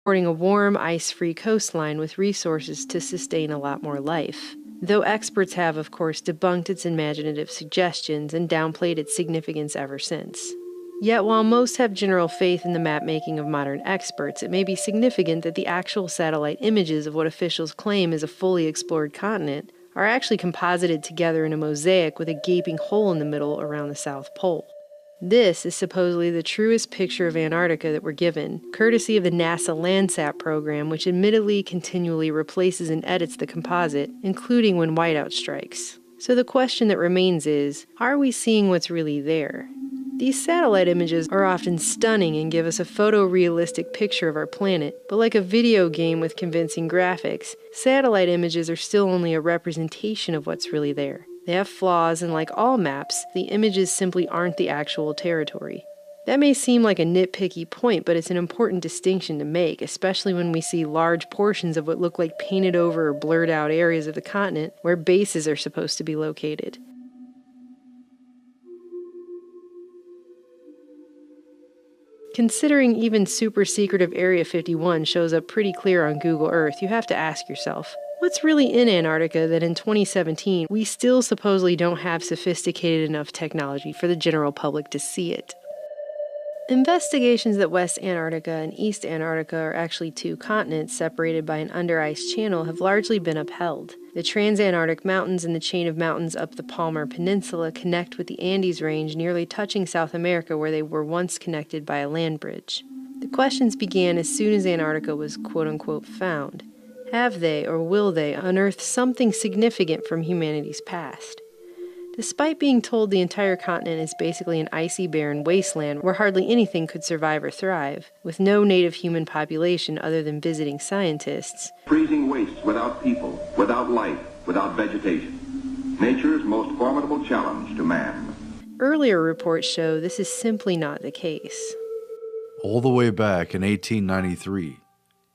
supporting a warm, ice-free coastline with resources to sustain a lot more life. Though experts have, of course, debunked its imaginative suggestions and downplayed its significance ever since. Yet, while most have general faith in the map-making of modern experts, it may be significant that the actual satellite images of what officials claim is a fully explored continent are actually composited together in a mosaic with a gaping hole in the middle around the South Pole. This is supposedly the truest picture of Antarctica that we're given, courtesy of the NASA Landsat program, which admittedly continually replaces and edits the composite, including when whiteout strikes. So the question that remains is, are we seeing what's really there? These satellite images are often stunning and give us a photorealistic picture of our planet, but like a video game with convincing graphics, satellite images are still only a representation of what's really there. They have flaws, and like all maps, the images simply aren't the actual territory. That may seem like a nitpicky point, but it's an important distinction to make, especially when we see large portions of what look like painted over or blurred out areas of the continent where bases are supposed to be located. Considering even super secretive Area 51 shows up pretty clear on Google Earth, you have to ask yourself, what's really in Antarctica that in 2017 we still supposedly don't have sophisticated enough technology for the general public to see it? Investigations that West Antarctica and East Antarctica are actually two continents separated by an under-ice channel have largely been upheld. The Transantarctic Mountains and the chain of mountains up the Palmer Peninsula connect with the Andes Range, nearly touching South America where they were once connected by a land bridge. The questions began as soon as Antarctica was quote-unquote found. Have they, or will they, unearth something significant from humanity's past? Despite being told the entire continent is basically an icy, barren wasteland where hardly anything could survive or thrive, with no native human population other than visiting scientists. Freezing wastes without people, without life, without vegetation. Nature's most formidable challenge to man. Earlier reports show this is simply not the case. All the way back in 1893,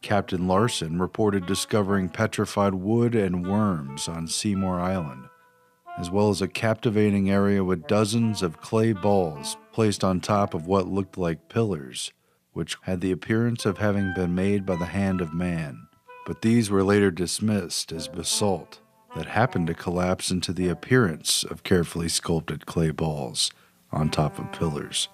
Captain Larson reported discovering petrified wood and worms on Seymour Island, as well as a captivating area with dozens of clay balls placed on top of what looked like pillars, which had the appearance of having been made by the hand of man. But these were later dismissed as basalt that happened to collapse into the appearance of carefully sculpted clay balls on top of pillars.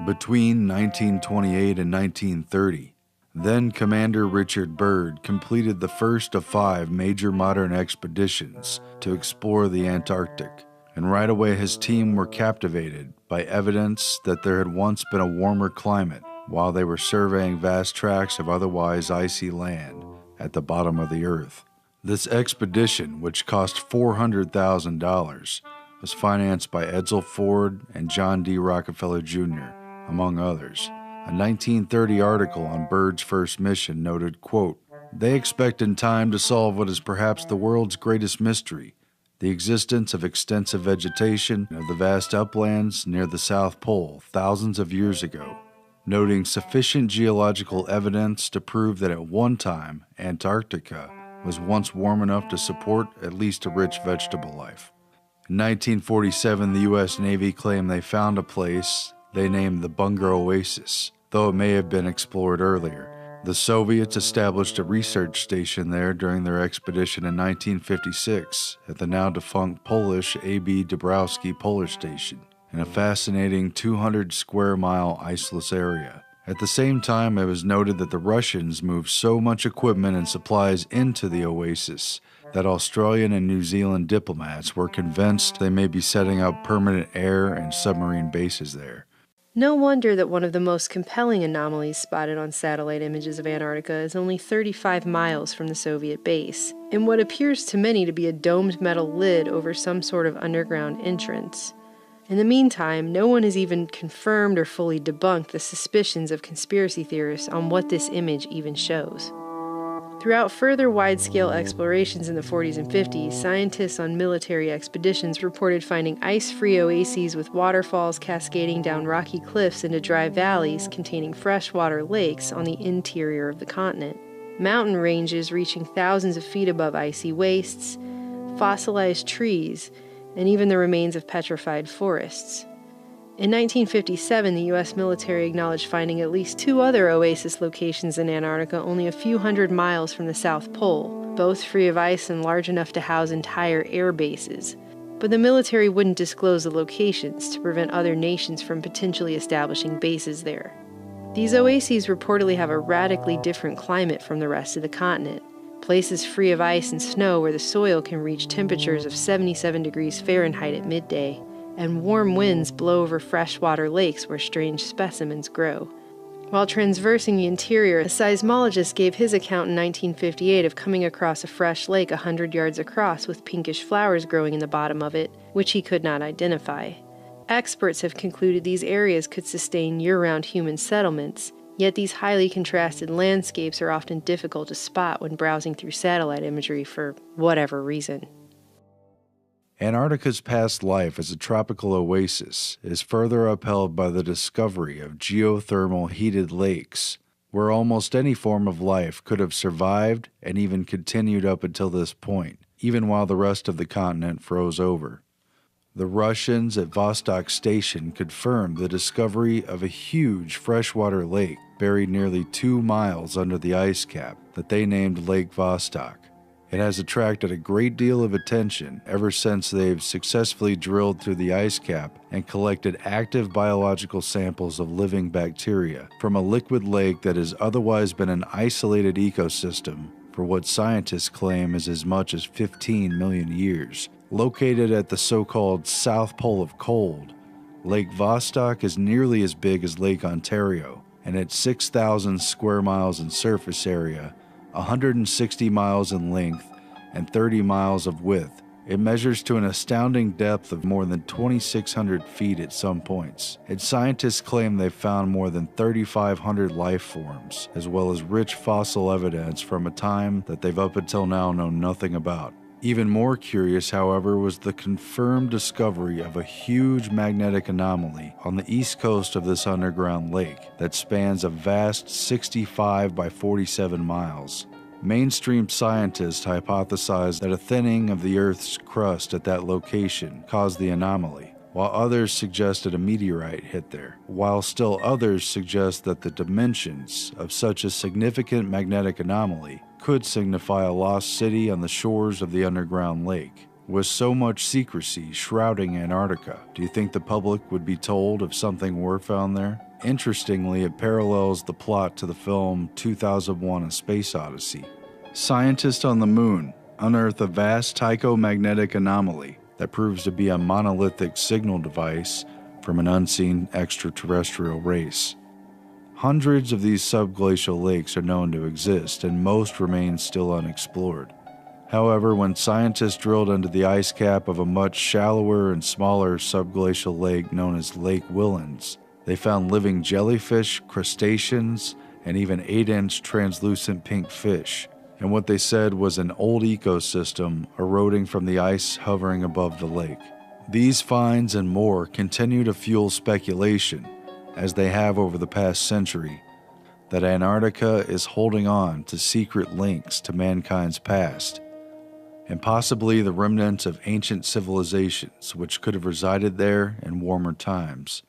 Between 1928 and 1930, then Commander Richard Byrd completed the first of 5 major modern expeditions to explore the Antarctic, and right away his team were captivated by evidence that there had once been a warmer climate while they were surveying vast tracts of otherwise icy land at the bottom of the earth. This expedition, which cost $400,000, was financed by Edsel Ford and John D. Rockefeller Jr., among others. A 1930 article on Byrd's first mission noted, quote, "They expect in time to solve what is perhaps the world's greatest mystery, the existence of extensive vegetation of the vast uplands near the South Pole thousands of years ago, noting sufficient geological evidence to prove that at one time Antarctica was once warm enough to support at least a rich vegetable life." In 1947, the U.S. Navy claimed they found a place they named the Bunger Oasis, though it may have been explored earlier. The Soviets established a research station there during their expedition in 1956 at the now defunct Polish A.B. Dabrowski Polar Station, in a fascinating 200-square-mile iceless area. At the same time, it was noted that the Russians moved so much equipment and supplies into the oasis that Australian and New Zealand diplomats were convinced they may be setting up permanent air and submarine bases there. No wonder that one of the most compelling anomalies spotted on satellite images of Antarctica is only 35 miles from the Soviet base, in what appears to many to be a domed metal lid over some sort of underground entrance. In the meantime, no one has even confirmed or fully debunked the suspicions of conspiracy theorists on what this image even shows. Throughout further wide-scale explorations in the 40s and 50s, scientists on military expeditions reported finding ice-free oases with waterfalls cascading down rocky cliffs into dry valleys containing freshwater lakes on the interior of the continent, mountain ranges reaching thousands of feet above icy wastes, fossilized trees, and even the remains of petrified forests. In 1957, the U.S. military acknowledged finding at least 2 other oasis locations in Antarctica only a few hundred miles from the South Pole, both free of ice and large enough to house entire air bases. But the military wouldn't disclose the locations to prevent other nations from potentially establishing bases there. These oases reportedly have a radically different climate from the rest of the continent. Places free of ice and snow where the soil can reach temperatures of 77 degrees Fahrenheit at midday, and warm winds blow over freshwater lakes where strange specimens grow. While transversing the interior, a seismologist gave his account in 1958 of coming across a fresh lake 100 yards across with pinkish flowers growing in the bottom of it, which he could not identify. Experts have concluded these areas could sustain year-round human settlements, yet these highly contrasted landscapes are often difficult to spot when browsing through satellite imagery for whatever reason. Antarctica's past life as a tropical oasis is further upheld by the discovery of geothermal heated lakes, where almost any form of life could have survived and even continued up until this point, even while the rest of the continent froze over. The Russians at Vostok Station confirmed the discovery of a huge freshwater lake buried nearly 2 miles under the ice cap that they named Lake Vostok. It has attracted a great deal of attention ever since they've successfully drilled through the ice cap and collected active biological samples of living bacteria from a liquid lake that has otherwise been an isolated ecosystem for what scientists claim is as much as 15 million years. Located at the so-called South Pole of Cold, Lake Vostok is nearly as big as Lake Ontario, and at 6,000 square miles in surface area, 160 miles in length, and 30 miles of width, it measures to an astounding depth of more than 2,600 feet at some points. And scientists claim they've found more than 3,500 life forms, as well as rich fossil evidence from a time that they've up until now known nothing about. Even more curious, however, was the confirmed discovery of a huge magnetic anomaly on the east coast of this underground lake that spans a vast 65 by 47 miles. Mainstream scientists hypothesized that a thinning of the Earth's crust at that location caused the anomaly, while others suggested a meteorite hit there, while still others suggest that the dimensions of such a significant magnetic anomaly could signify a lost city on the shores of the underground lake. With so much secrecy shrouding Antarctica, do you think the public would be told if something were found there? Interestingly, it parallels the plot to the film 2001: A Space Odyssey. Scientists on the moon unearth a vast tychomagnetic anomaly that proves to be a monolithic signal device from an unseen extraterrestrial race. Hundreds of these subglacial lakes are known to exist, and most remain still unexplored. However, when scientists drilled into the ice cap of a much shallower and smaller subglacial lake known as Lake Willans, they found living jellyfish, crustaceans, and even 8-inch translucent pink fish, and what they said was an old ecosystem eroding from the ice hovering above the lake. These finds and more continue to fuel speculation, as they have over the past century, that Antarctica is holding on to secret links to mankind's past, and possibly the remnants of ancient civilizations which could have resided there in warmer times.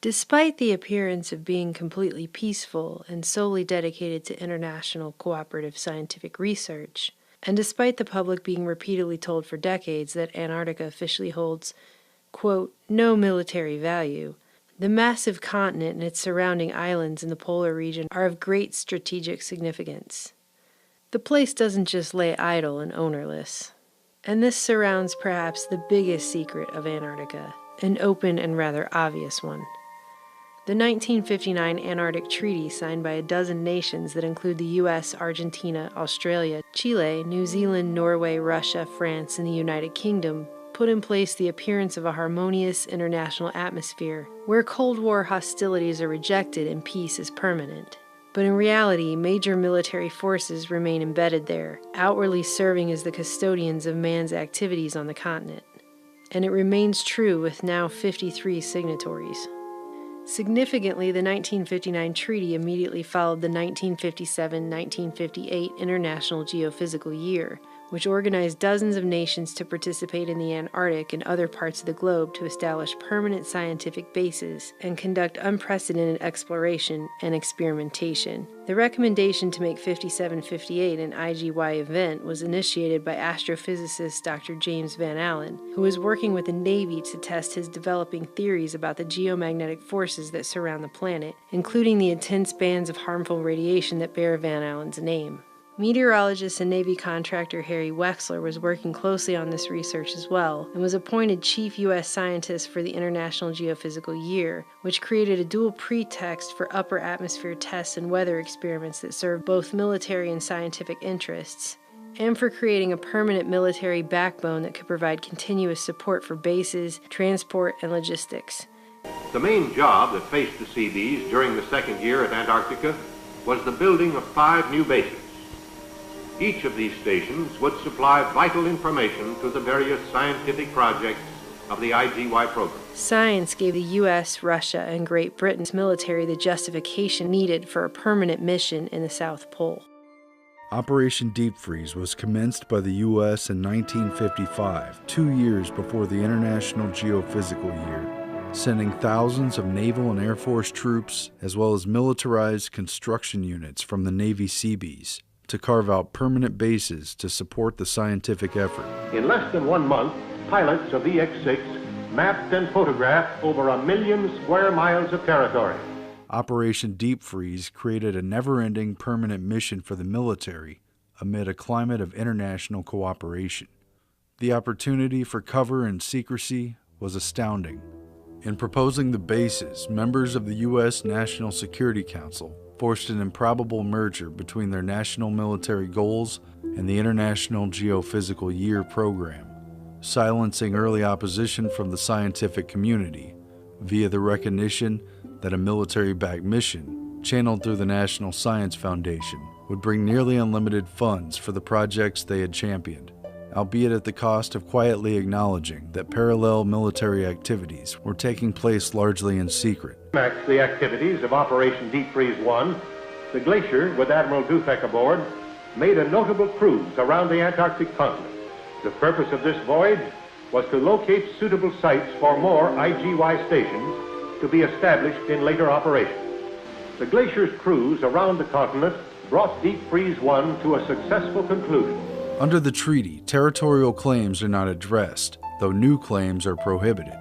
Despite the appearance of being completely peaceful and solely dedicated to international cooperative scientific research, and despite the public being repeatedly told for decades that Antarctica officially holds, quote, no military value, the massive continent and its surrounding islands in the polar region are of great strategic significance. The place doesn't just lay idle and ownerless. And this surrounds perhaps the biggest secret of Antarctica, an open and rather obvious one. The 1959 Antarctic Treaty, signed by a dozen nations that include the US, Argentina, Australia, Chile, New Zealand, Norway, Russia, France, and the United Kingdom, put in place the appearance of a harmonious international atmosphere where Cold War hostilities are rejected and peace is permanent. But in reality, major military forces remain embedded there, outwardly serving as the custodians of man's activities on the continent. And it remains true with now 53 signatories. Significantly, the 1959 treaty immediately followed the 1957-1958 International Geophysical Year, which organized dozens of nations to participate in the Antarctic and other parts of the globe to establish permanent scientific bases and conduct unprecedented exploration and experimentation. The recommendation to make 5758 an IGY event was initiated by astrophysicist Dr. James Van Allen, who was working with the Navy to test his developing theories about the geomagnetic forces that surround the planet, including the intense bands of harmful radiation that bear Van Allen's name. Meteorologist and Navy contractor Harry Wexler was working closely on this research as well, and was appointed chief U.S. scientist for the International Geophysical Year, which created a dual pretext for upper atmosphere tests and weather experiments that served both military and scientific interests, and for creating a permanent military backbone that could provide continuous support for bases, transport, and logistics. The main job that faced the Seabees during the second year at Antarctica was the building of 5 new bases. Each of these stations would supply vital information to the various scientific projects of the IGY program. Science gave the U.S., Russia, and Great Britain's military the justification needed for a permanent mission in the South Pole. Operation Deep Freeze was commenced by the U.S. in 1955, 2 years before the International Geophysical Year, sending thousands of naval and Air Force troops as well as militarized construction units from the Navy Seabees to carve out permanent bases to support the scientific effort. In less than 1 month, pilots of EX-6 mapped and photographed over 1 million square miles of territory. Operation Deep Freeze created a never-ending permanent mission for the military amid a climate of international cooperation. The opportunity for cover and secrecy was astounding. In proposing the bases, members of the U.S. National Security Council forced an improbable merger between their national military goals and the International Geophysical Year program, silencing early opposition from the scientific community via the recognition that a military-backed mission, channeled through the National Science Foundation, would bring nearly unlimited funds for the projects they had championed, albeit at the cost of quietly acknowledging that parallel military activities were taking place largely in secret. The activities of Operation Deep Freeze 1, the Glacier, with Admiral Dufek aboard, made a notable cruise around the Antarctic continent. The purpose of this voyage was to locate suitable sites for more IGY stations to be established in later operations. The Glacier's cruise around the continent brought Deep Freeze 1 to a successful conclusion. Under the treaty, territorial claims are not addressed, though new claims are prohibited.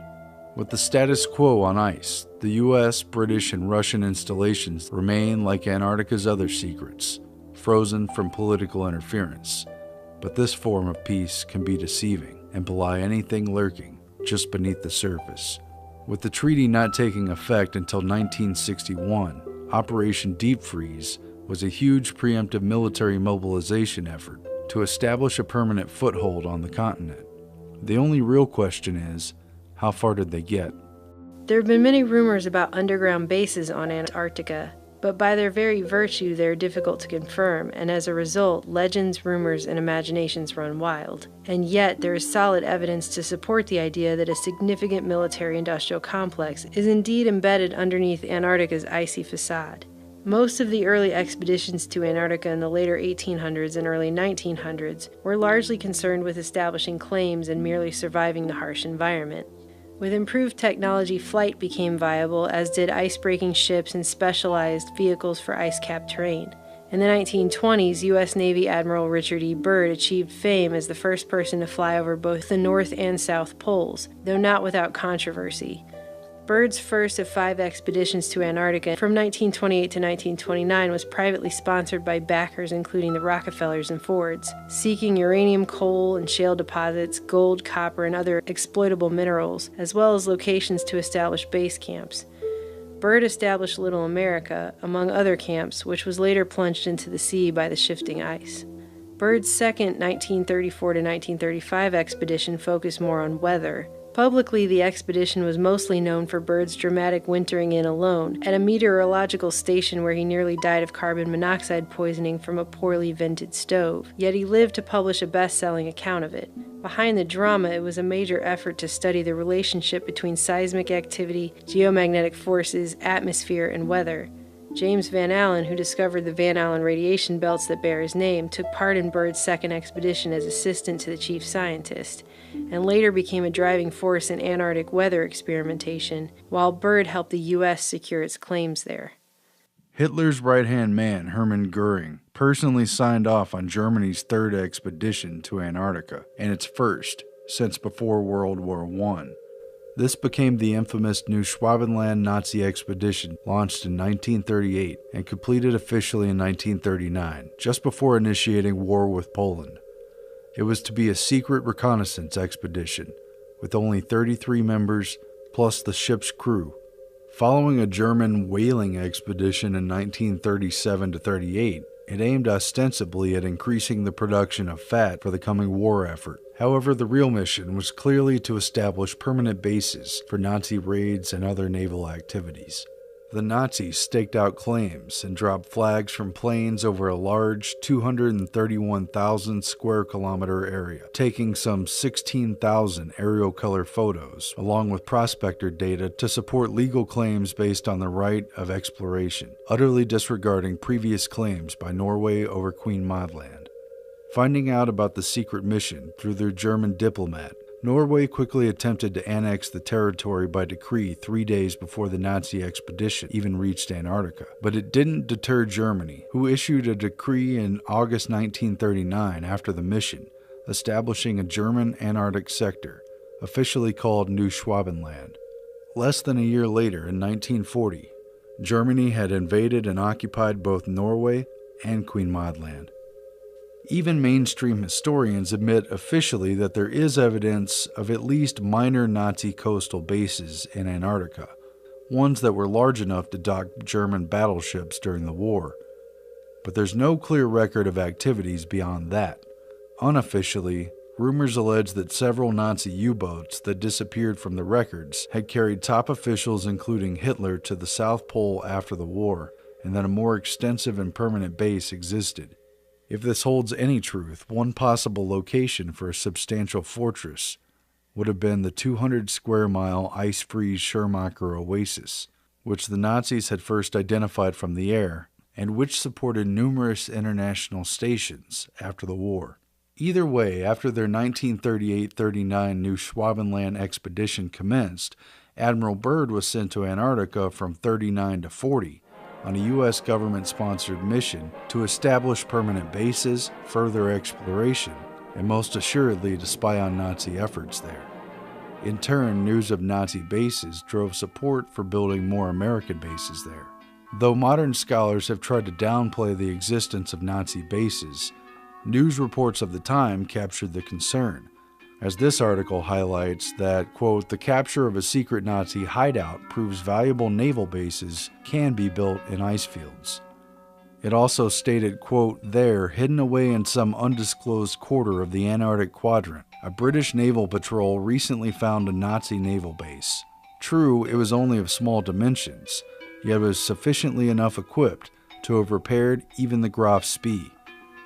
With the status quo on ice, the U.S., British, and Russian installations remain like Antarctica's other secrets, frozen from political interference. But this form of peace can be deceiving and belie anything lurking just beneath the surface. With the treaty not taking effect until 1961, Operation Deep Freeze was a huge preemptive military mobilization effort to establish a permanent foothold on the continent. The only real question is, how far did they get? There have been many rumors about underground bases on Antarctica, but by their very virtue they are difficult to confirm, and as a result, legends, rumors, and imaginations run wild. And yet, there is solid evidence to support the idea that a significant military-industrial complex is indeed embedded underneath Antarctica's icy facade. Most of the early expeditions to Antarctica in the later 1800s and early 1900s were largely concerned with establishing claims and merely surviving the harsh environment. With improved technology, flight became viable, as did ice-breaking ships and specialized vehicles for ice-capped terrain. In the 1920s, U.S. Navy Admiral Richard E. Byrd achieved fame as the first person to fly over both the North and South Poles, though not without controversy. Byrd's first of 5 expeditions to Antarctica from 1928 to 1929 was privately sponsored by backers including the Rockefellers and Fords, seeking uranium, coal, and shale deposits, gold, copper, and other exploitable minerals, as well as locations to establish base camps. Byrd established Little America, among other camps, which was later plunged into the sea by the shifting ice. Byrd's second 1934 to 1935 expedition focused more on weather. Publicly, the expedition was mostly known for Byrd's dramatic wintering in alone at a meteorological station where he nearly died of carbon monoxide poisoning from a poorly vented stove, yet he lived to publish a best-selling account of it. Behind the drama, it was a major effort to study the relationship between seismic activity, geomagnetic forces, atmosphere, and weather. James Van Allen, who discovered the Van Allen radiation belts that bear his name, took part in Byrd's second expedition as assistant to the chief scientist, and later became a driving force in Antarctic weather experimentation, while Byrd helped the U.S. secure its claims there. Hitler's right-hand man, Hermann Goering, personally signed off on Germany's third expedition to Antarctica, and its first since before World War I. This became the infamous Neuschwabenland Nazi expedition, launched in 1938 and completed officially in 1939, just before initiating war with Poland. It was to be a secret reconnaissance expedition, with only 33 members plus the ship's crew. Following a German whaling expedition in 1937-38, it aimed ostensibly at increasing the production of fat for the coming war effort. However, the real mission was clearly to establish permanent bases for Nazi raids and other naval activities. The Nazis staked out claims and dropped flags from planes over a large 231,000 square kilometer area, taking some 16,000 aerial color photos, along with prospector data to support legal claims based on the right of exploration, utterly disregarding previous claims by Norway over Queen Maud Land. Finding out about the secret mission through their German diplomat, Norway quickly attempted to annex the territory by decree 3 days before the Nazi expedition even reached Antarctica. But it didn't deter Germany, who issued a decree in August 1939 after the mission, establishing a German Antarctic sector, officially called Neuschwabenland. Less than a year later, in 1940, Germany had invaded and occupied both Norway and Queen Maud Land. Even mainstream historians admit officially that there is evidence of at least minor Nazi coastal bases in Antarctica, ones that were large enough to dock German battleships during the war. But there's no clear record of activities beyond that. Unofficially, rumors allege that several Nazi U-boats that disappeared from the records had carried top officials including Hitler to the South Pole after the war, and that a more extensive and permanent base existed. If this holds any truth, one possible location for a substantial fortress would have been the 200-square-mile ice-free Schirmacher Oasis, which the Nazis had first identified from the air, and which supported numerous international stations after the war. Either way, after their 1938-39 Neuschwabenland expedition commenced, Admiral Byrd was sent to Antarctica from 39 to 40, on a U.S. government-sponsored mission to establish permanent bases, further exploration, and most assuredly to spy on Nazi efforts there. In turn, news of Nazi bases drove support for building more American bases there. Though modern scholars have tried to downplay the existence of Nazi bases, news reports of the time captured the concern, as this article highlights that, quote, the capture of a secret Nazi hideout proves valuable naval bases can be built in ice fields. It also stated, quote, there, hidden away in some undisclosed quarter of the Antarctic quadrant, a British naval patrol recently found a Nazi naval base. True, it was only of small dimensions, yet was sufficiently enough equipped to have repaired even the Graf Spee,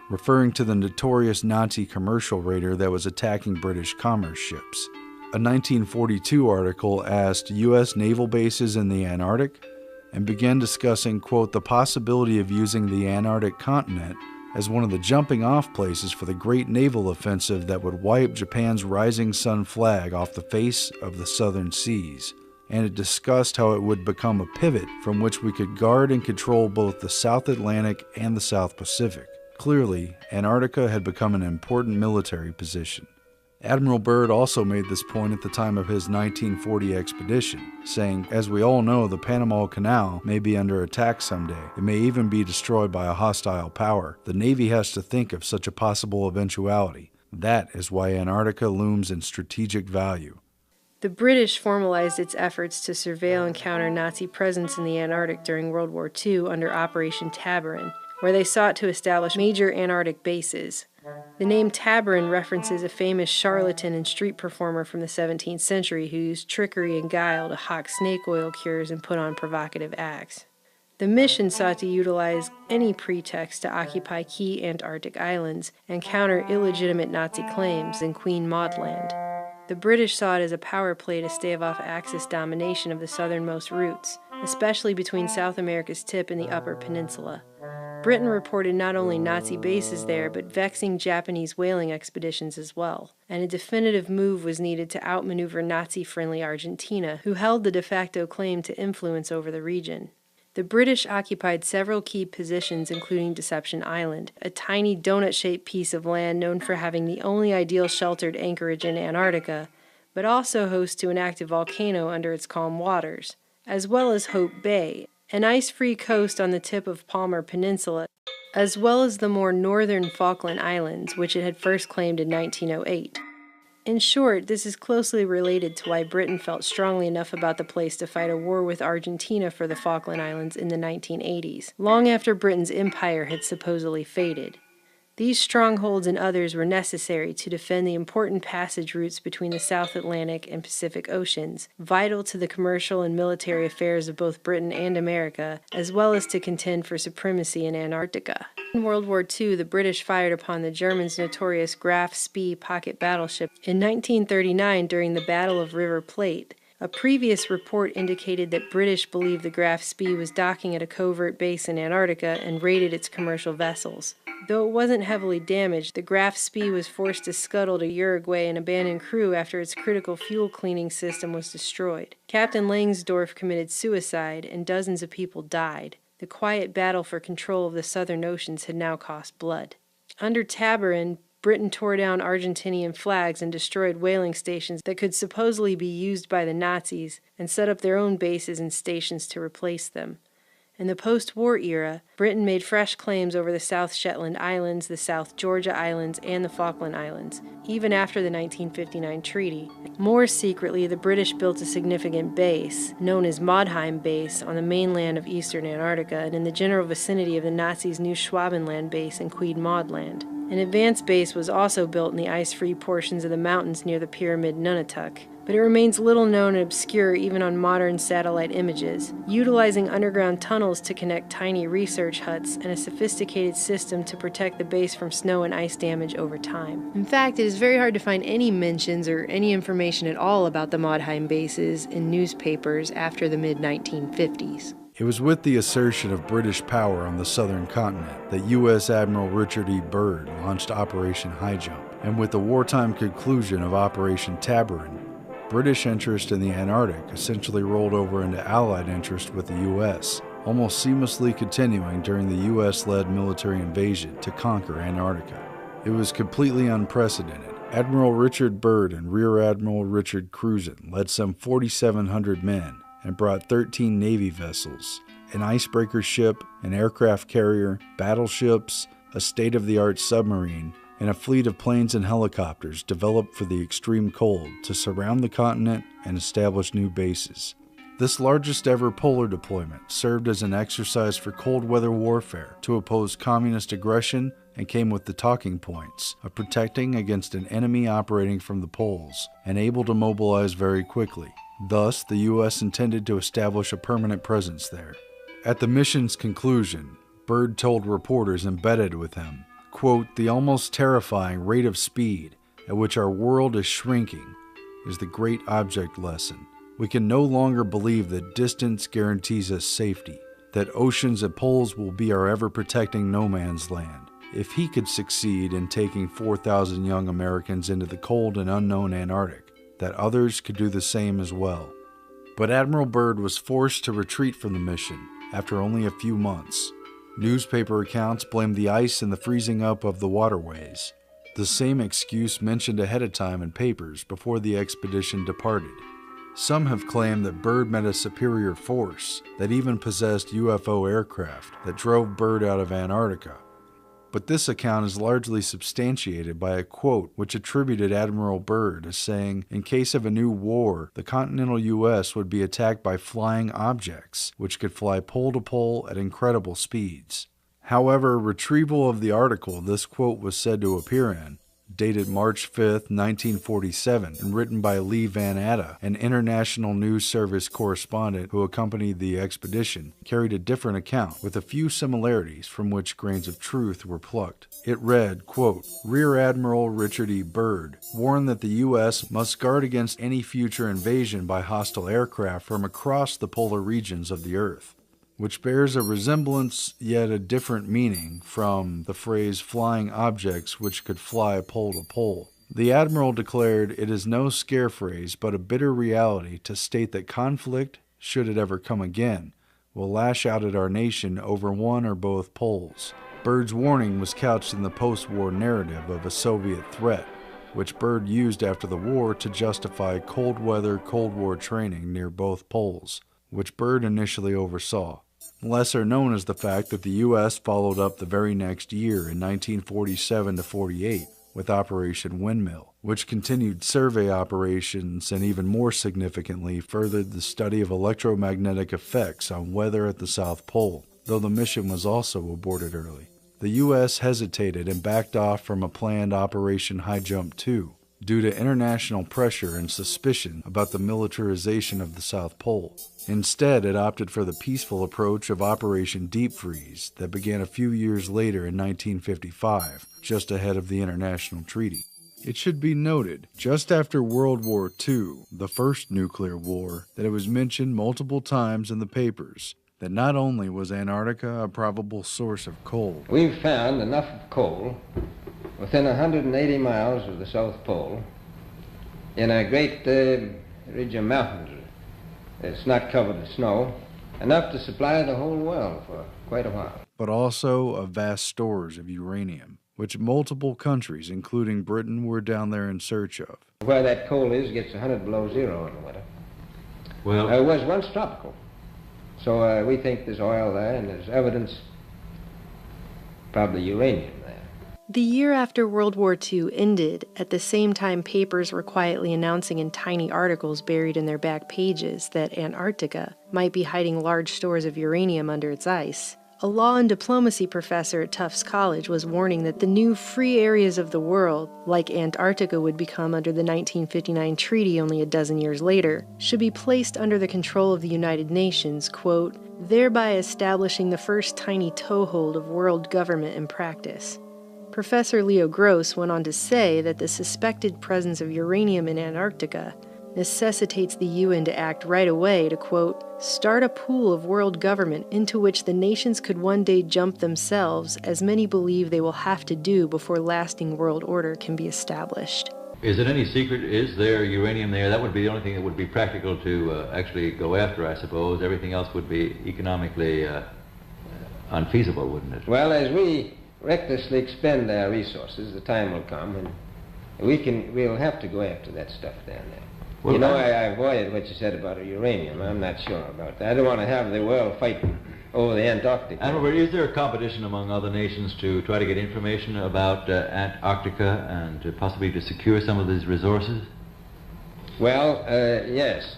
referring to the notorious Nazi commercial raider that was attacking British commerce ships. A 1942 article asked U.S. naval bases in the Antarctic and began discussing, quote, the possibility of using the Antarctic continent as one of the jumping-off places for the great naval offensive that would wipe Japan's rising sun flag off the face of the southern seas. And it discussed how it would become a pivot from which we could guard and control both the South Atlantic and the South Pacific. Clearly, Antarctica had become an important military position. Admiral Byrd also made this point at the time of his 1940 expedition, saying, as we all know, the Panama Canal may be under attack someday. It may even be destroyed by a hostile power. The Navy has to think of such a possible eventuality. That is why Antarctica looms in strategic value. The British formalized its efforts to surveil and counter Nazi presence in the Antarctic during World War II under Operation Tabarin, where they sought to establish major Antarctic bases. The name Tabarin references a famous charlatan and street performer from the 17th century who used trickery and guile to hawk snake oil cures and put on provocative acts. The mission sought to utilize any pretext to occupy key Antarctic islands and counter illegitimate Nazi claims in Queen Maud Land. The British saw it as a power play to stave off Axis domination of the southernmost routes, especially between South America's tip and the Upper Peninsula. Britain reported not only Nazi bases there, but vexing Japanese whaling expeditions as well, and a definitive move was needed to outmaneuver Nazi-friendly Argentina, who held the de facto claim to influence over the region. The British occupied several key positions, including Deception Island, a tiny donut-shaped piece of land known for having the only ideal sheltered anchorage in Antarctica, but also host to an active volcano under its calm waters, as well as Hope Bay, an ice-free coast on the tip of Palmer Peninsula, as well as the more northern Falkland Islands, which it had first claimed in 1908. In short, this is closely related to why Britain felt strongly enough about the place to fight a war with Argentina for the Falkland Islands in the 1980s, long after Britain's empire had supposedly faded. These strongholds and others were necessary to defend the important passage routes between the South Atlantic and Pacific Oceans, vital to the commercial and military affairs of both Britain and America, as well as to contend for supremacy in Antarctica. In World War II, the British fired upon the Germans' notorious Graf Spee pocket battleship in 1939 during the Battle of River Plate. A previous report indicated that British believed the Graf Spee was docking at a covert base in Antarctica and raided its commercial vessels. Though it wasn't heavily damaged, the Graf Spee was forced to scuttle to Uruguay and abandon crew after its critical fuel cleaning system was destroyed. Captain Langsdorff committed suicide, and dozens of people died. The quiet battle for control of the southern oceans had now cost blood. Under Tabarin, Britain tore down Argentinian flags and destroyed whaling stations that could supposedly be used by the Nazis, and set up their own bases and stations to replace them. In the post-war era, Britain made fresh claims over the South Shetland Islands, the South Georgia Islands, and the Falkland Islands, even after the 1959 treaty. More secretly, the British built a significant base, known as Modheim Base, on the mainland of eastern Antarctica and in the general vicinity of the Nazis' new Schwabenland base in Queen Maud Land. An advanced base was also built in the ice-free portions of the mountains near the pyramid Nunatak, but it remains little known and obscure even on modern satellite images, utilizing underground tunnels to connect tiny research huts and a sophisticated system to protect the base from snow and ice damage over time. In fact, it is very hard to find any mentions or any information at all about the Modheim bases in newspapers after the mid-1950s. It was with the assertion of British power on the southern continent that U.S. Admiral Richard E. Byrd launched Operation High Jump, and with the wartime conclusion of Operation Tabarin, British interest in the Antarctic essentially rolled over into Allied interest with the U.S., almost seamlessly continuing during the U.S.-led military invasion to conquer Antarctica. It was completely unprecedented. Admiral Richard Byrd and Rear Admiral Richard Cruzen led some 4,700 men and brought 13 Navy vessels, an icebreaker ship, an aircraft carrier, battleships, a state-of-the-art submarine, and a fleet of planes and helicopters developed for the extreme cold to surround the continent and establish new bases. This largest ever polar deployment served as an exercise for cold weather warfare to oppose communist aggression and came with the talking points of protecting against an enemy operating from the poles and able to mobilize very quickly. Thus, the U.S. intended to establish a permanent presence there. At the mission's conclusion, Byrd told reporters embedded with him, quote, "The almost terrifying rate of speed at which our world is shrinking is the great object lesson. We can no longer believe that distance guarantees us safety, that oceans and poles will be our ever-protecting no man's land. If he could succeed in taking 4,000 young Americans into the cold and unknown Antarctic, that others could do the same as well." But Admiral Byrd was forced to retreat from the mission after only a few months. Newspaper accounts blamed the ice and the freezing up of the waterways, the same excuse mentioned ahead of time in papers before the expedition departed. Some have claimed that Byrd met a superior force that even possessed UFO aircraft that drove Byrd out of Antarctica. But this account is largely substantiated by a quote which attributed Admiral Byrd as saying, in case of a new war, the continental U.S. would be attacked by flying objects, which could fly pole to pole at incredible speeds. However, retrieval of the article this quote was said to appear in dated March 5th, 1947, and written by Lee Van Atta, an International News Service correspondent who accompanied the expedition, carried a different account, with a few similarities from which grains of truth were plucked. It read, quote, Rear Admiral Richard E. Byrd warned that the U.S. must guard against any future invasion by hostile aircraft from across the polar regions of the Earth, which bears a resemblance yet a different meaning from the phrase flying objects which could fly pole to pole. The Admiral declared it is no scare phrase but a bitter reality to state that conflict, should it ever come again, will lash out at our nation over one or both poles. Byrd's warning was couched in the post-war narrative of a Soviet threat, which Byrd used after the war to justify cold weather Cold War training near both poles, which Byrd initially oversaw. Lesser known is the fact that the U.S. followed up the very next year in 1947-48 with Operation Windmill, which continued survey operations and even more significantly furthered the study of electromagnetic effects on weather at the South Pole, though the mission was also aborted early. The U.S. hesitated and backed off from a planned Operation High Jump 2 due to international pressure and suspicion about the militarization of the South Pole. Instead, it opted for the peaceful approach of Operation Deep Freeze that began a few years later in 1955, just ahead of the international treaty. It should be noted, just after World War II, the first nuclear war, that it was mentioned multiple times in the papers that not only was Antarctica a probable source of coal. We've found enough of coal within 180 miles of the South Pole in a great ridge of mountains. It's not covered with snow, enough to supply the whole world for quite a while. But also of vast stores of uranium, which multiple countries, including Britain, were down there in search of. Where that coal is gets 100 below zero in the winter. Well, It was once tropical. So we think there's oil there, and there's evidence, probably uranium there. The year after World War II ended, at the same time papers were quietly announcing in tiny articles buried in their back pages that Antarctica might be hiding large stores of uranium under its ice, a law and diplomacy professor at Tufts College was warning that the new free areas of the world, like Antarctica would become under the 1959 treaty only a dozen years later, should be placed under the control of the United Nations, quote, thereby establishing the first tiny toehold of world government in practice. Professor Leo Gross went on to say that the suspected presence of uranium in Antarctica necessitates the UN to act right away to, quote, start a pool of world government into which the nations could one day jump themselves, as many believe they will have to do before lasting world order can be established. is it any secret? Is there uranium there? That would be the only thing that would be practical to actually go after, I suppose. Everything else would be economically unfeasible, wouldn't it? Well, as we recklessly expend our resources, the time will come when we'll have to go after that stuff down there. Well, you know, I avoided what you said about uranium. I'm not sure about that. I don't want to have the world fighting over the Antarctic. And Robert, is there a competition among other nations to try to get information about Antarctica and possibly to secure some of these resources? Well, yes.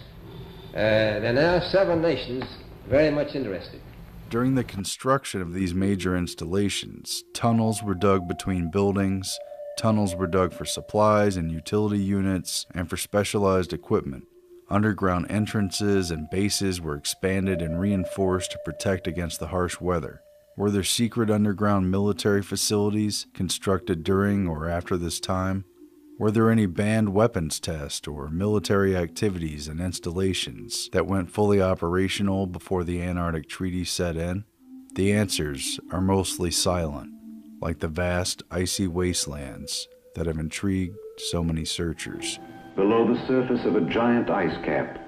There are now 7 nations very much interested. During the construction of these major installations, tunnels were dug between buildings, tunnels were dug for supplies and utility units, and for specialized equipment. Underground entrances and bases were expanded and reinforced to protect against the harsh weather. Were there secret underground military facilities constructed during or after this time? Were there any banned weapons tests or military activities and installations that went fully operational before the Antarctic Treaty set in? The answers are mostly silent, like the vast icy wastelands that have intrigued so many searchers. Below the surface of a giant ice cap,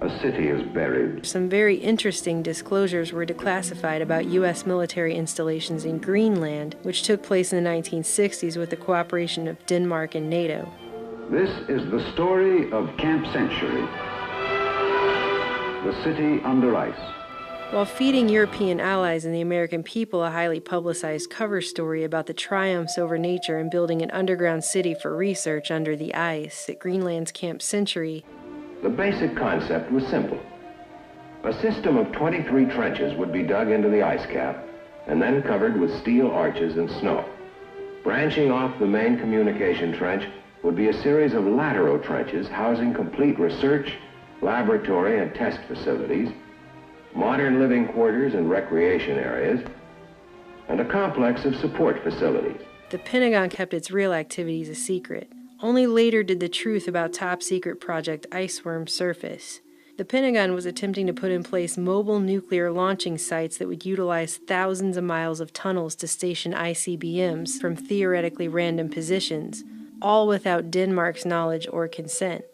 a city is buried. Some very interesting disclosures were declassified about U.S. military installations in Greenland, which took place in the 1960s with the cooperation of Denmark and NATO. This is the story of Camp Century, the city under ice. While feeding European allies and the American people a highly publicized cover story about the triumphs over nature and building an underground city for research under the ice at Greenland's Camp Century, The basic concept was simple. A system of 23 trenches would be dug into the ice cap and then covered with steel arches and snow. Branching off the main communication trench would be a series of lateral trenches housing complete research, laboratory and test facilities, modern living quarters and recreation areas, and a complex of support facilities. The Pentagon kept its real activities a secret. Only later did the truth about top-secret Project Iceworm surface. The Pentagon was attempting to put in place mobile nuclear launching sites that would utilize thousands of miles of tunnels to station ICBMs from theoretically random positions, all without Denmark's knowledge or consent.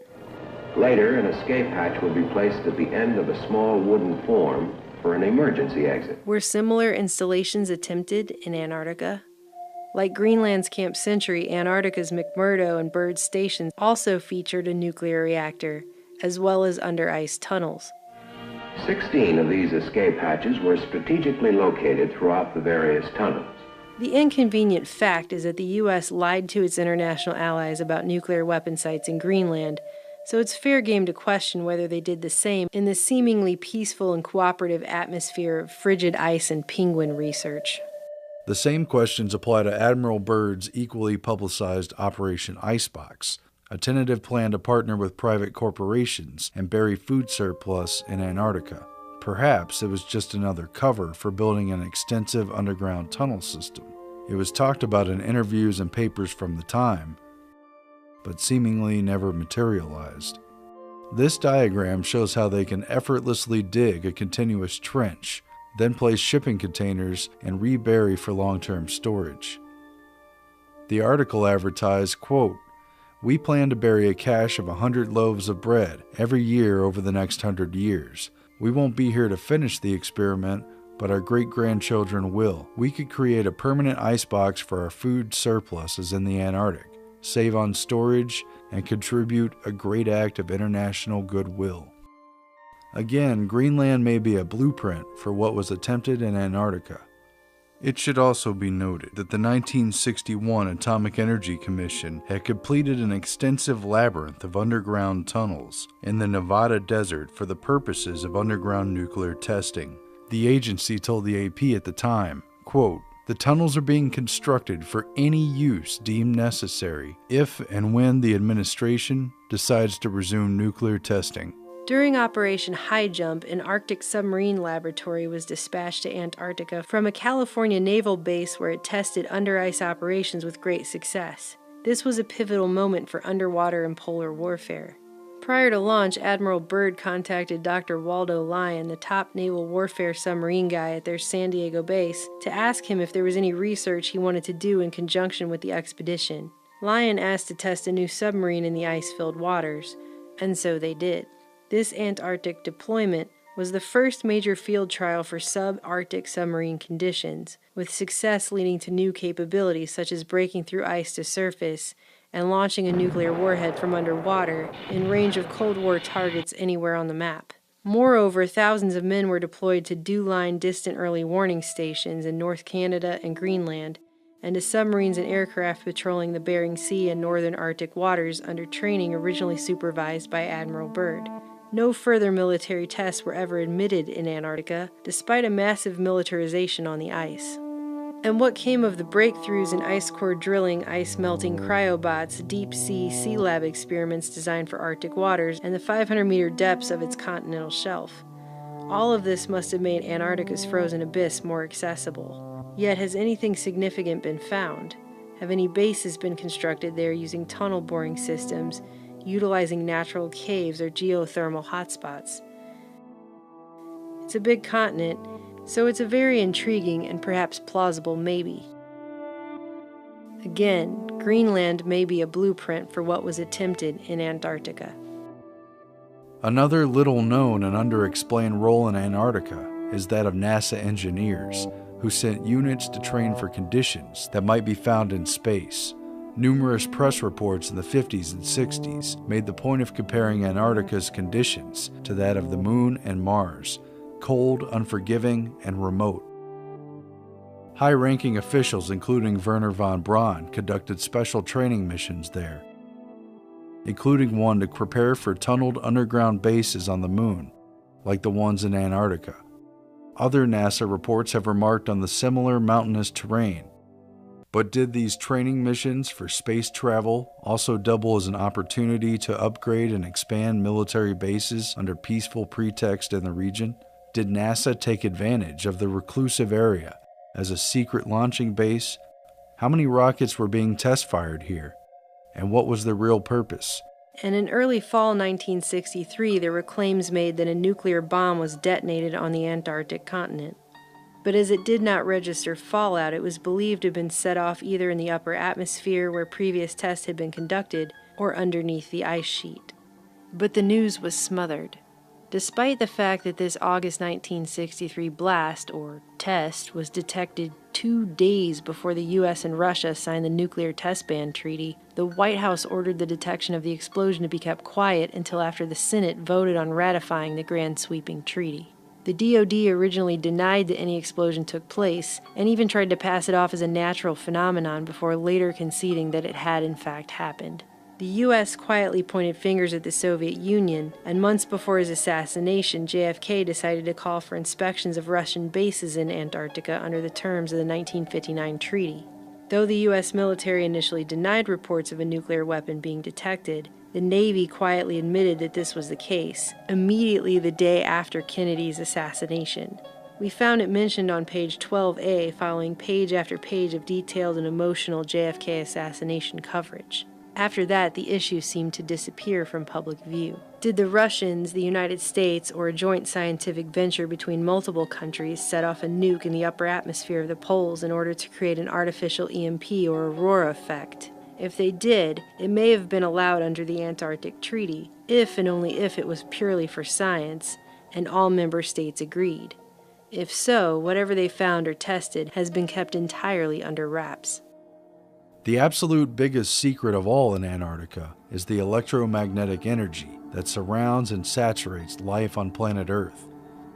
Later, an escape hatch would be placed at the end of a small wooden form for an emergency exit. Were similar installations attempted in Antarctica? Like Greenland's Camp Century, Antarctica's McMurdo and Byrd stations also featured a nuclear reactor, as well as under-ice tunnels. 16 of these escape hatches were strategically located throughout the various tunnels. The inconvenient fact is that the U.S. lied to its international allies about nuclear weapon sites in Greenland, so it's fair game to question whether they did the same in the seemingly peaceful and cooperative atmosphere of frigid ice and penguin research. The same questions apply to Admiral Byrd's equally publicized Operation Icebox, a tentative plan to partner with private corporations and bury food surplus in Antarctica. Perhaps it was just another cover for building an extensive underground tunnel system. It was talked about in interviews and papers from the time, but seemingly never materialized. This diagram shows how they can effortlessly dig a continuous trench, then place shipping containers and rebury for long-term storage. The article advertised, quote, "We plan to bury a cache of 100 loaves of bread every year over the next 100 years. We won't be here to finish the experiment, but our great-grandchildren will. We could create a permanent icebox for our food surpluses in the Antarctic, save on storage, and contribute a great act of international goodwill." Again, Greenland may be a blueprint for what was attempted in Antarctica. It should also be noted that the 1961 Atomic Energy Commission had completed an extensive labyrinth of underground tunnels in the Nevada desert for the purposes of underground nuclear testing. The agency told the AP at the time, quote, "The tunnels are being constructed for any use deemed necessary if and when the administration decides to resume nuclear testing." During Operation High Jump, an Arctic submarine laboratory was dispatched to Antarctica from a California naval base where it tested under-ice operations with great success. This was a pivotal moment for underwater and polar warfare. Prior to launch, Admiral Byrd contacted Dr. Waldo Lyon, the top naval warfare submarine guy at their San Diego base, to ask him if there was any research he wanted to do in conjunction with the expedition. Lyon asked to test a new submarine in the ice-filled waters, and so they did. This Antarctic deployment was the first major field trial for subarctic submarine conditions, with success leading to new capabilities such as breaking through ice to surface and launching a nuclear warhead from underwater in range of Cold War targets anywhere on the map. Moreover, thousands of men were deployed to DEW-line distant early warning stations in North Canada and Greenland, and to submarines and aircraft patrolling the Bering Sea and northern Arctic waters under training originally supervised by Admiral Byrd. No further military tests were ever admitted in Antarctica, despite a massive militarization on the ice. And what came of the breakthroughs in ice core drilling, ice-melting cryobots, deep-sea sea lab experiments designed for Arctic waters, and the 500-meter depths of its continental shelf? All of this must have made Antarctica's frozen abyss more accessible. Yet has anything significant been found? Have any bases been constructed there using tunnel boring systems, utilizing natural caves or geothermal hotspots? It's a big continent, so it's a very intriguing and perhaps plausible maybe. Again, Greenland may be a blueprint for what was attempted in Antarctica. Another little-known and underexplained role in Antarctica is that of NASA engineers, who sent units to train for conditions that might be found in space. Numerous press reports in the 50s and 60s made the point of comparing Antarctica's conditions to that of the Moon and Mars, cold, unforgiving, and remote. High-ranking officials, including Wernher von Braun, conducted special training missions there, including one to prepare for tunneled underground bases on the Moon, like the ones in Antarctica. Other NASA reports have remarked on the similar mountainous terrain, But did these training missions for space travel also double as an opportunity to upgrade and expand military bases under peaceful pretext in the region? Did NASA take advantage of the reclusive area as a secret launching base? How many rockets were being test-fired here? And what was their real purpose? And in early fall 1963, there were claims made that a nuclear bomb was detonated on the Antarctic continent. But as it did not register fallout, it was believed to have been set off either in the upper atmosphere where previous tests had been conducted or underneath the ice sheet. But the news was smothered. Despite the fact that this August 1963 blast, or test, was detected 2 days before the U.S. and Russia signed the Nuclear Test Ban Treaty, the White House ordered the detection of the explosion to be kept quiet until after the Senate voted on ratifying the grand sweeping treaty. The DoD originally denied that any explosion took place, and even tried to pass it off as a natural phenomenon before later conceding that it had in fact happened. The U.S. quietly pointed fingers at the Soviet Union, and months before his assassination, JFK decided to call for inspections of Russian bases in Antarctica under the terms of the 1959 treaty. Though the U.S. military initially denied reports of a nuclear weapon being detected, the Navy quietly admitted that this was the case, immediately the day after Kennedy's assassination. We found it mentioned on page 12A, following page after page of detailed and emotional JFK assassination coverage. After that, the issue seemed to disappear from public view. Did the Russians, the United States, or a joint scientific venture between multiple countries set off a nuke in the upper atmosphere of the poles in order to create an artificial EMP or aurora effect? If they did, it may have been allowed under the Antarctic Treaty, if and only if it was purely for science, and all member states agreed. If so, whatever they found or tested has been kept entirely under wraps. The absolute biggest secret of all in Antarctica is the electromagnetic energy that surrounds and saturates life on planet Earth.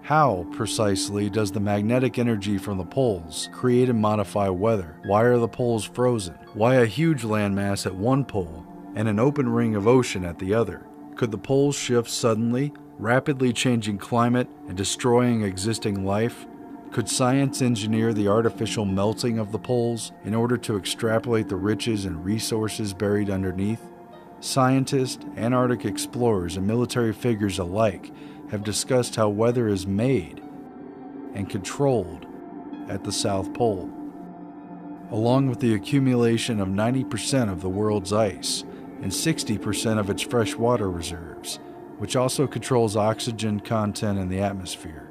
How, precisely, does the magnetic energy from the poles create and modify weather? Why are the poles frozen? Why a huge landmass at one pole and an open ring of ocean at the other? Could the poles shift suddenly, rapidly changing climate and destroying existing life? Could science engineer the artificial melting of the poles in order to extrapolate the riches and resources buried underneath? Scientists, Antarctic explorers, and military figures alike have discussed how weather is made and controlled at the South Pole, along with the accumulation of 90% of the world's ice and 60% of its freshwater reserves, which also controls oxygen content in the atmosphere.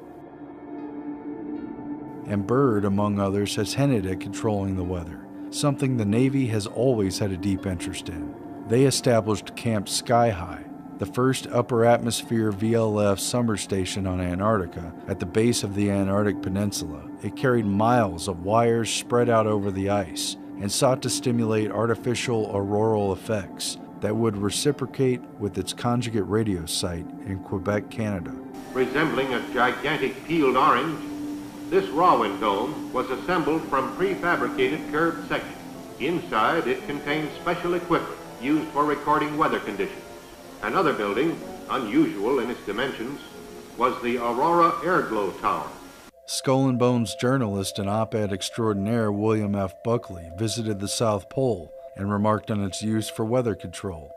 And Byrd, among others, has hinted at controlling the weather, something the Navy has always had a deep interest in. They established Camp Sky High, the first upper atmosphere VLF summer station on Antarctica at the base of the Antarctic Peninsula. It carried miles of wires spread out over the ice and sought to stimulate artificial auroral effects that would reciprocate with its conjugate radio site in Quebec, Canada. Resembling a gigantic peeled orange, this Rowan dome was assembled from prefabricated curved sections. Inside, it contained special equipment used for recording weather conditions. Another building, unusual in its dimensions, was the Aurora Airglow Tower. Skull and Bones journalist and op-ed extraordinaire William F. Buckley visited the South Pole and remarked on its use for weather control,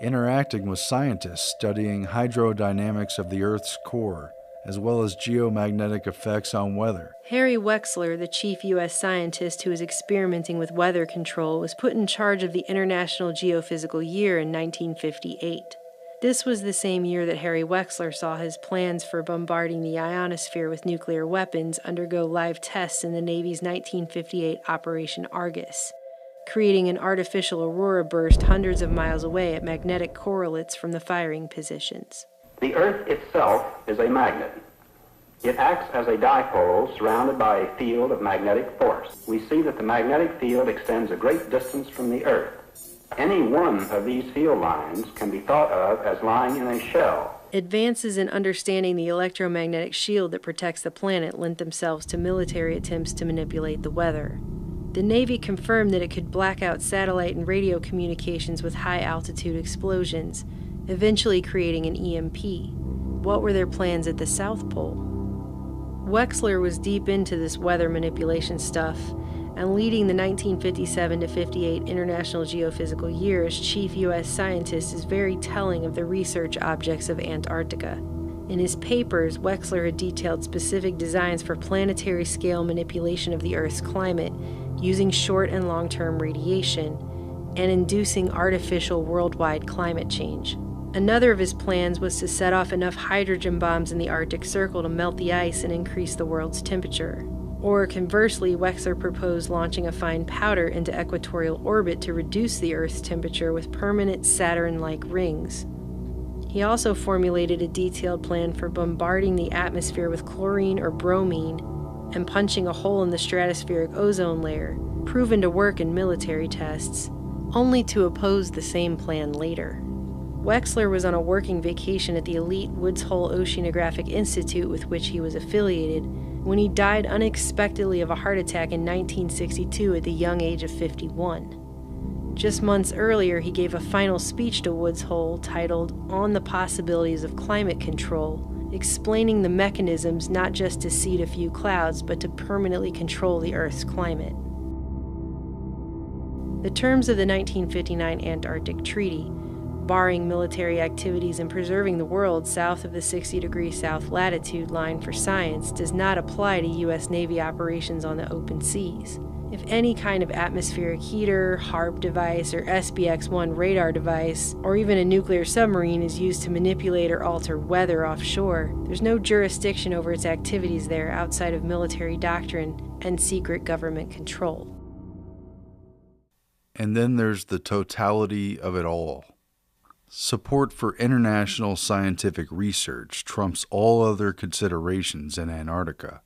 interacting with scientists studying hydrodynamics of the Earth's core, as well as geomagnetic effects on weather. Harry Wexler, the chief U.S. scientist who was experimenting with weather control, was put in charge of the International Geophysical Year in 1958. This was the same year that Harry Wexler saw his plans for bombarding the ionosphere with nuclear weapons undergo live tests in the Navy's 1958 Operation Argus, creating an artificial aurora burst hundreds of miles away at magnetic correlates from the firing positions. The Earth itself is a magnet. It acts as a dipole surrounded by a field of magnetic force. We see that the magnetic field extends a great distance from the Earth. Any one of these field lines can be thought of as lying in a shell. Advances in understanding the electromagnetic shield that protects the planet lent themselves to military attempts to manipulate the weather. The Navy confirmed that it could black out satellite and radio communications with high-altitude explosions, eventually creating an EMP. What were their plans at the South Pole? Wexler was deep into this weather manipulation stuff, and leading the 1957 to 58 International Geophysical Year as chief U.S. scientist is very telling of the research objects of Antarctica. In his papers, Wexler had detailed specific designs for planetary scale manipulation of the Earth's climate using short and long-term radiation and inducing artificial worldwide climate change. Another of his plans was to set off enough hydrogen bombs in the Arctic Circle to melt the ice and increase the world's temperature. Or conversely, Wexler proposed launching a fine powder into equatorial orbit to reduce the Earth's temperature with permanent Saturn-like rings. He also formulated a detailed plan for bombarding the atmosphere with chlorine or bromine and punching a hole in the stratospheric ozone layer, proven to work in military tests, only to oppose the same plan later. Wexler was on a working vacation at the elite Woods Hole Oceanographic Institute with which he was affiliated when he died unexpectedly of a heart attack in 1962 at the young age of 51. Just months earlier, he gave a final speech to Woods Hole titled On the Possibilities of Climate Control, explaining the mechanisms not just to seed a few clouds, but to permanently control the Earth's climate. The terms of the 1959 Antarctic Treaty, barring military activities and preserving the world south of the 60° south latitude line for science, does not apply to U.S. Navy operations on the open seas. If any kind of atmospheric heater, HARP device, or SBX-1 radar device, or even a nuclear submarine is used to manipulate or alter weather offshore, there's no jurisdiction over its activities there outside of military doctrine and secret government control. And then there's the totality of it all. Support for international scientific research trumps all other considerations in Antarctica.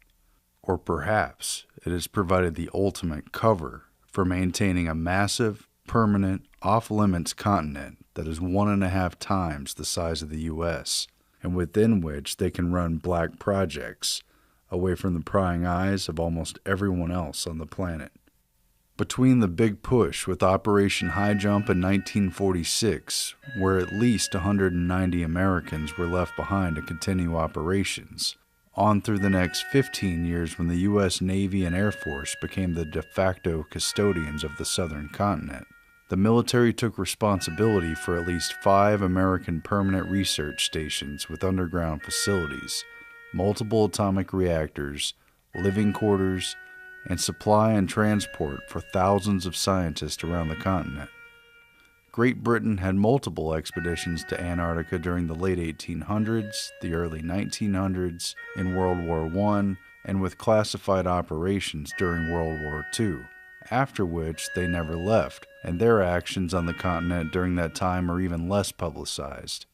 Or perhaps it has provided the ultimate cover for maintaining a massive, permanent, off-limits continent that is 1.5 times the size of the U.S., and within which they can run black projects away from the prying eyes of almost everyone else on the planet. Between the big push with Operation High Jump in 1946, where at least 190 Americans were left behind to continue operations, on through the next 15 years when the U.S. Navy and Air Force became the de facto custodians of the southern continent, the military took responsibility for at least 5 American permanent research stations with underground facilities, multiple atomic reactors, living quarters, and supply and transport for thousands of scientists around the continent. Great Britain had multiple expeditions to Antarctica during the late 1800s, the early 1900s, in World War I, and with classified operations during World War II, after which they never left, and their actions on the continent during that time are even less publicized.